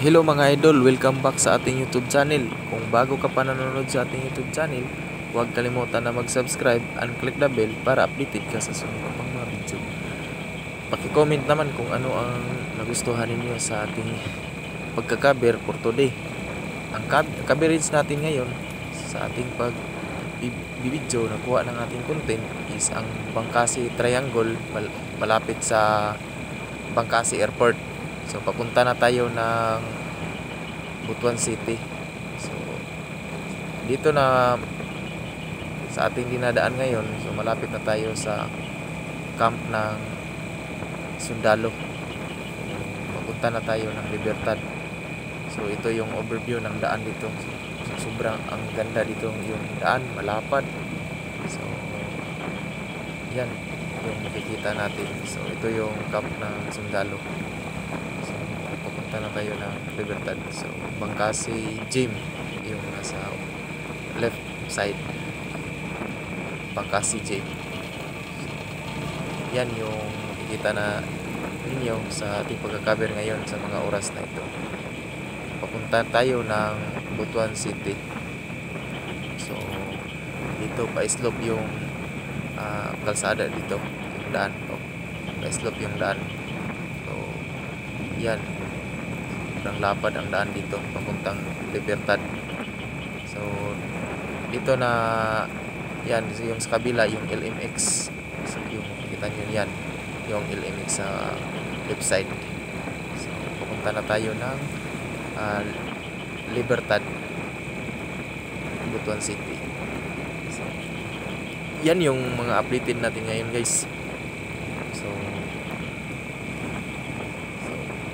Hello mga idol, welcome back sa ating YouTube channel. Kung bago ka pa nanonood sa ating YouTube channel, huwag kalimutan na mag-subscribe and click the bell para updated ka sa sunod pang mga video. Paki-comment naman kung ano ang nagustuhan ninyo sa ating pagka-cover for today. Ang coverage natin ngayon sa ating pag-video na kuha ng ating content is ang Bangkasi Triangle malapit sa Bangkasi Airport. So papunta na tayo ng Butuan City. So dito na sa ating dinadaan ngayon, so malapit na tayo sa camp ng Sundalo. Papunta na tayo ng Libertad. So ito yung overview ng daan dito. So sobrang ang ganda dito yung daan, malapad. So yan yung makikita natin. So ito yung camp ng Sundalo. So papunta na tayo ng Libertad. So Bangkasi Gym yung nasa left side, Bangkasi Gym. Yan yung makikita na ninyo sa ating pagka-cover ngayon sa mga oras na ito. Papunta tayo ng Butuan City. So dito pa-slope yung kalsada dito, yung daan. Pa-slope yung daan. So yan, sobrang lapad ang daan dito papuntang Libertad. So dito na yan, yung sa kabila yung LMX. So yung makikita nyo yan, yung LMX sa left side. So pupunta na tayo ng Libertad, Butuan City. So yan yung mga updated natin ngayon guys. So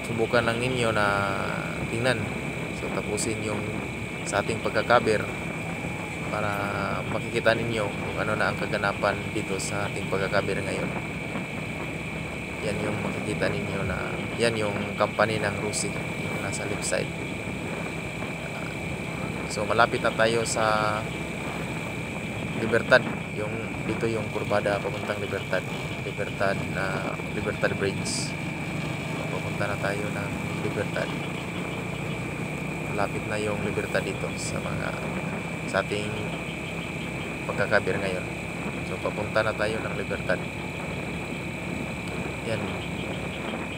subukan lang ninyo na tingnan. So tapusin yung sa ating pagka-cover para makikita ninyo kung ano na ang kaganapan dito sa ating pagka-cover ngayon. Yan yung makikita ninyo na yan yung company ng Rusi, yung nasa left side. So malapit na tayo sa Libertad. Yung dito yung kurbada papuntang Libertad. Libertad Bridge. Papunta na tayo ng Libertad. Malapit na yung Libertad dito sa ating pagka-cover ngayon. So papunta na tayo ng Libertad. Yan.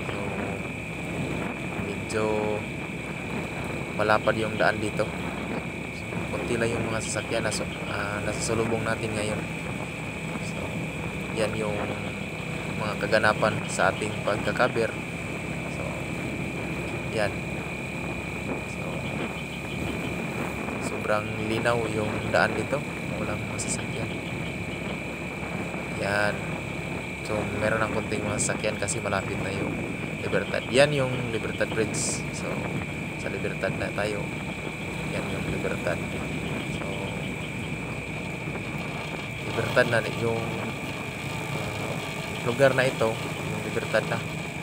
So medyo malapad yung daan dito. So, konti lang yung mga sasakyan na nasa sulubong natin ngayon. So yan yung mga kaganapan sa ating pagka-cover. So yan. So sobrang linaw yung daan dito, walang masasakyan. Yan. So meron ng konting mga sasakyan kasi malapit na yung Libertad. Yan yung Libertad Bridge. So sa Libertad na tayo. Yan yung Libertad. So Libertad na yung lugar na ito, yung Libertad na,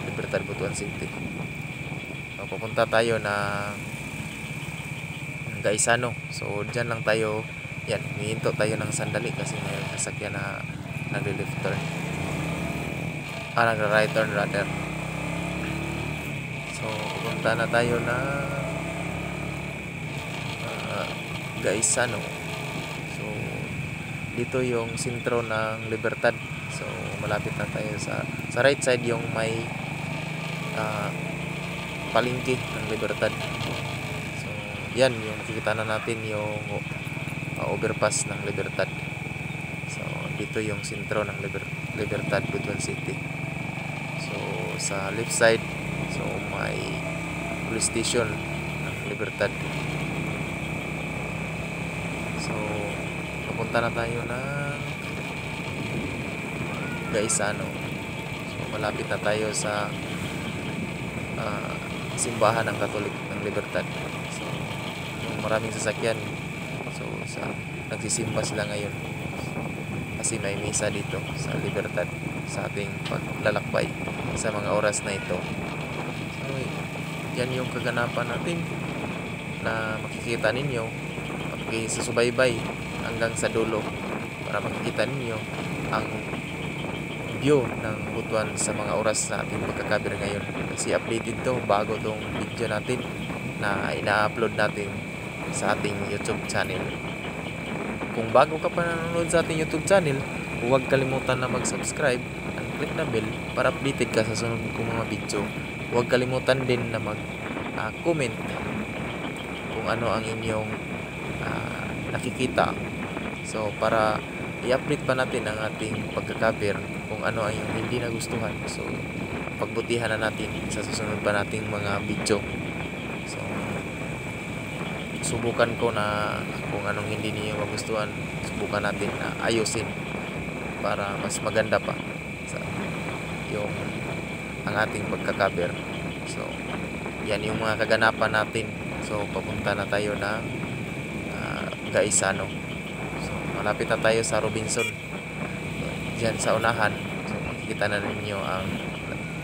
Libertad Butuan City. So pupunta tayo na Gaisano. So dyan lang tayo. Yan, hihinto tayo ng sandali kasi may sasakyan na nagli-left turn, nag-right turn rather. So pupunta na tayo na Gaisano. So dito yung sentro ng Libertad. So malapit na tayo sa right side yung may palengke ng Libertad. So yan yung makikita na natin yung overpass ng Libertad. So dito yung sentro ng Libertad Butuan City. So sa left side, so may police station ng Libertad. So papunta na tayo ng Gaisano. So malapit na tayo sa simbahan ng Katolik ng Libertad. So yung maraming sasakyan, so nagsisimba sila ngayon kasi may misa dito sa Libertad sa ating paglalakbay sa mga oras na ito. So yan yung kaganapan natin na makikita ninyo. Pakisubaybay hanggang sa dulo para makikita ninyo ang view ng Butuan sa mga oras na ating pagka-cover ngayon. Kasi updated to, bago tong video natin. na ina-upload natin sa ating YouTube channel. Kung bago ka pa nanonood sa ating YouTube channel, huwag kalimutan na mag-subscribe and click na bell para updated ka sa sunod kong mga video. Huwag kalimutan din na mag-comment kung ano ang inyong nakikita. So para i-update pa natin ang ating pagkakaber kung ano ang yung hindi nagustuhan. So pagbutihan na natin sa susunod pa nating mga video. So subukan ko na kung anong hindi niyo magustuhan, subukan natin na ayusin para mas maganda pa sa yung ang ating pagkakaber. So yan yung mga kaganapan natin. So papunta na tayo ng Gaisano. So malapit na tayo sa Robinson. Diyan sa unahan, so makikita na ninyo ang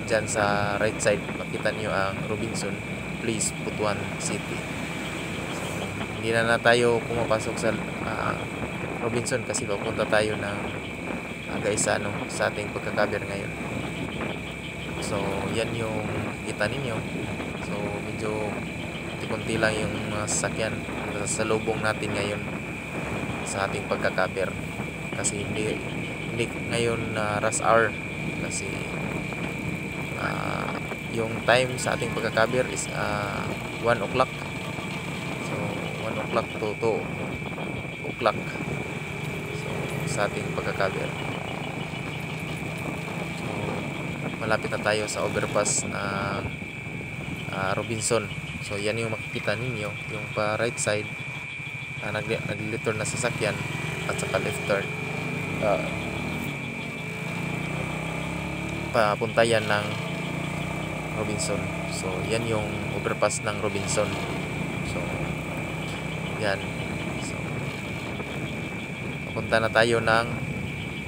diyan sa right side, makita niyo ang Robinson Place, Butuan City. So hindi na tayo pumapasok sa Robinson kasi papunta tayo ng Gaisano sa ating pagkakaber ngayon. So yan yung kita ninyo. So medyo kunti lang yung sasakyan sa lubong natin ngayon sa ating pagkakaber kasi hindi ngayon rush hour kasi yung time sa ating pagkakaber is 1 o'clock. So 1 o'clock to 2 o'clock so sa ating pagkakaber. So malapit na tayo sa overpass ng Robinson. So yan yung makikita ninyo, yung pa right side nag-return na sasakyan at saka left turn papunta yan ng Robinson. So yan yung overpass ng Robinson. So yan, so papunta na tayo ng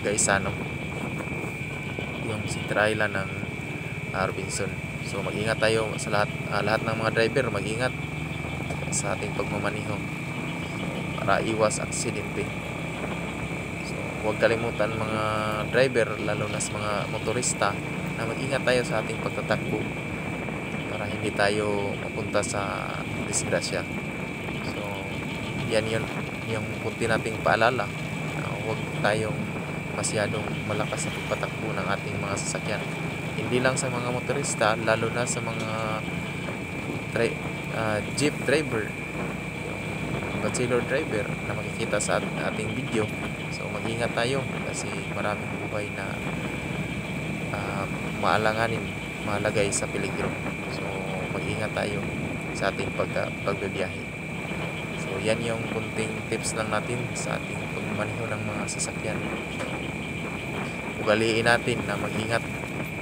Gaisano, yung Center Island ng Robinson. So mag-ingat tayo sa lahat ng mga driver, mag-ingat sa ating pagmamaniho para iwas aksidente. So huwag kalimutan mga driver, lalo na sa mga motorista, na mag-ingat tayo sa ating pagtatakbo para hindi tayo mapunta sa disgrasya. So yan yun yung kunti nating paalala na huwag tayong masyadong malakas sa pagpatakbo ng ating mga sasakyan. Hindi lang sa mga motorista, lalo na sa mga jeep driver, yung bachelor driver na makikita sa ating video. So mag-ingat tayo kasi maraming buhay na maalanganin, malagay sa peligro. So mag-ingat tayo sa ating pagbibiyahe. So yan yung kunting tips lang natin sa ating pagmamaneho ng mga sasakyan. Ugaliin natin na mag-ingat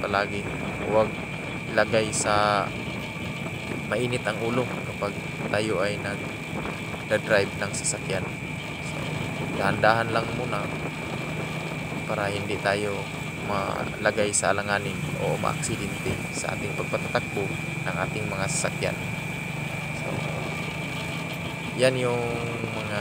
palagi. Huwag ilagay sa mainit ang ulo kapag tayo ay nag-drive ng sasakyan. So, dahan-dahan lang muna para hindi tayo malagay sa alanganin o maaksidente sa ating pagpatatakbo ng ating mga sasakyan. So, yan yung mga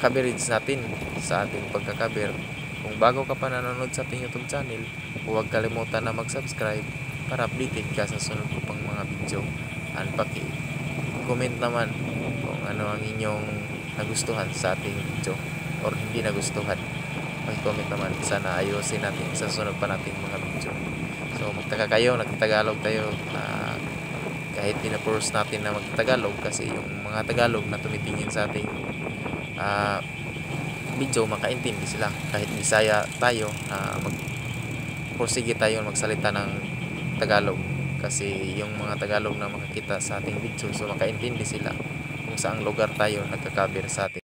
coverage natin sa ating pagkakaber. Kung bago ka pa nanonood sa ating YouTube channel, huwag kalimutan na mag-subscribe para updated ka sa sunod ko pang mga video. And paki-comment naman kung ano ang inyong nagustuhan sa ating video or hindi nagustuhan. Paki-comment naman, sana ayusin natin sa sunod pa nating mga video. So magtaka kayo, nagtagalog tayo na kahit pinapurse natin na magtagalog kasi yung mga Tagalog na tumitingin sa ating video, makaintindi sila kahit Bisaya tayo na magpursige tayo magsalita ng Tagalog kasi yung mga Tagalog na makakita sa ating video, so makaintindi sila kung saang lugar tayo nagkakaber sa ating